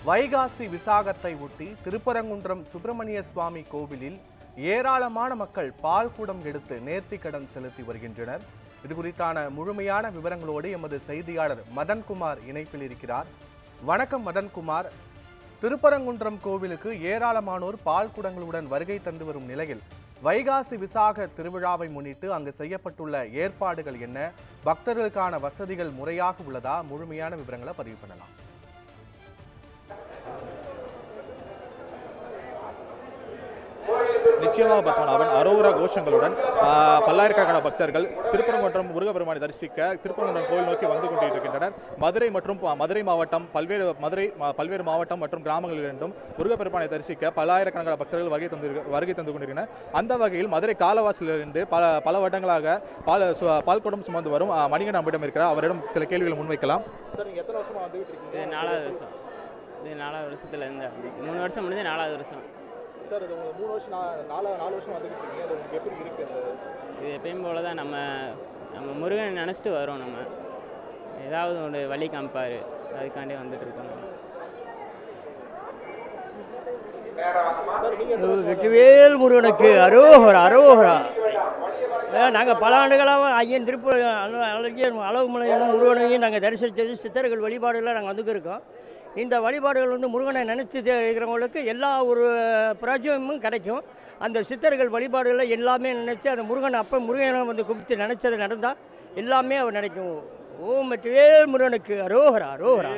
வைகாசி விசாகத்தை ஒட்டி திருப்பரங்குன்றம் சுப்பிரமணிய சுவாமி கோவிலில் ஏராளமான மக்கள் பால் குடம் எடுத்து நேர்த்திக்கடன் செலுத்தி வருகின்றனர். இது குறித்தான முழுமையான விவரங்களோடு எமது செய்தியாளர் மதன்குமார் இணைப்பில் இருக்கிறார். வணக்கம் மதன்குமார். திருப்பரங்குன்றம் கோவிலுக்கு ஏராளமானோர் பால் குடங்களுடன் வருகை தந்து வரும் நிலையில் வைகாசி விசாக திருவிழாவை முன்னிட்டு அங்கு செய்யப்பட்டுள்ள ஏற்பாடுகள் என்ன, பக்தர்களுக்கான வசதிகள் முறையாக உள்ளதா, முழுமையான விவரங்களை பதிவு பண்ணலாம். நிச்சயமாக பத்மநாபன், அரோகரா கோஷங்களுடன் பல்லாயிரக்கணக்கான பக்தர்கள் திருப்பரங்குன்றம் முருகப்பெருமானை தரிசிக்க திருப்பரங்குன்றம் கோயில் நோக்கி வந்து கொண்டிருக்கின்றனர். மதுரை மற்றும் மதுரை மாவட்டம் பல்வேறு மாவட்டம் மற்றும் கிராமங்களிலிருந்தும் முருகப்பெருமானை தரிசிக்க பல்லாயிரக்கணக்கான பக்தர்கள் வருகை தந்து கொண்டிருக்கின்றனர். அந்த வகையில் மதுரை காலவாசிலிருந்து பல வருடங்களாக பால் குடம் சுமந்து வரும் மணிகன் நம்மிடம் இருக்கிறார். அவரிடம் சில கேள்விகளை முன்வைக்கலாம். சார், நீங்க எத்தனை வருஷமா வந்துட்டு இருக்கீங்க? 4வது வருஷம். இது 4வது வருஷத்துல இருந்து 3 வருஷம் முடிஞ்சு 4வது வருஷம். சார், இது உங்களுக்கு 3 வருஷம் 4 வருஷம் வந்துட்டு இருக்கீங்க. அது உங்களுக்கு எப்படி இருக்கு? இது எப்பயும் போல தான் நம்ம முருகன் நினச்சிட்டு வரோம். நம்ம ஏதாவது ஒரு வழி காமிப்பார், அதுக்காண்டி வந்துட்டு இருக்கோம். வெற்றிவேல் முருகனுக்கு அரோகரா அரோகரா. நாங்கள் பல ஆண்டுகளாக ஐயன் அளவுமலையனும் முருகனையும் நாங்கள் தரிசித்தது சித்தர்கள் வழிபாடுகளில் நாங்கள் வந்துருக்கோம். இந்த வழிபாடுகள் முருகனை நினைத்து இருக்கிறவங்களுக்கு எல்லா ஒரு பிரயோஜனமும் கிடைக்கும். அந்த சித்தர்கள் வழிபாடுகளில் எல்லாமே நினைச்சு அந்த முருகனை முருகனை கூப்பிட்டு நினைச்சது நடந்தால் எல்லாமே அவர் நினைக்கும். ஓம் வெற்றிவேல் முருகனுக்கு அரோகரா அரோகரா.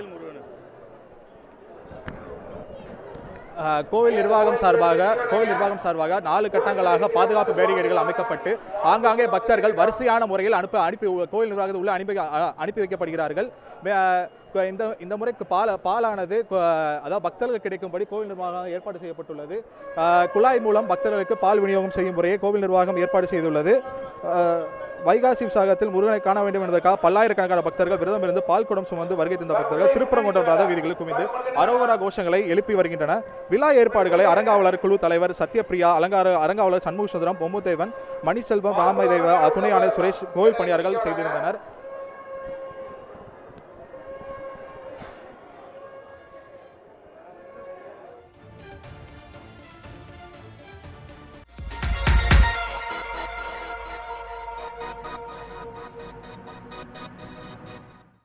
கோவில் நிர்வாகம் சார்பாக 4 கட்டங்களாக பாதுகாப்பு பேரிகேடுகள் அமைக்கப்பட்டு ஆங்காங்கே பக்தர்கள் வரிசையான முறையில் கோவில் நிர்வாகத்தில் உள்ள அனுப்பி வைக்கப்படுகிறார்கள். இந்த முறைக்கு பாலானது அதாவது பக்தர்கள் கிடைக்கும்படி கோவில் நிர்வாகம் ஏற்பாடு செய்யப்பட்டுள்ளது. குழாய் மூலம் பக்தர்களுக்கு பால் விநியோகம் செய்யும் முறையை கோவில் நிர்வாகம் ஏற்பாடு செய்துள்ளது. வைகாசி விசாகத்தில் முருகனை காண வேண்டும் என்பதற்காக பல்லாயிரக்கணக்கான பக்தர்கள் விரதம் இருந்து பால் குடம் சுமந்து வருகை தந்த பக்தர்கள் திருப்பரங்குன்றம் ரத வீதிகளில் குவிந்து அரோகரா கோஷங்களை எழுப்பி வருகின்றனர். விழா ஏற்பாடுகளை அரங்காவலர் குழு தலைவர் சத்யபிரியா, அரங்காவலர் சண்முக சுந்தரம், பொம்முதேவன், மணிசெல்வம், ராமதேவ, துணை ஆணையர் சுரேஷ், கோவில் பணியாளர்கள் செய்திருந்தனர்.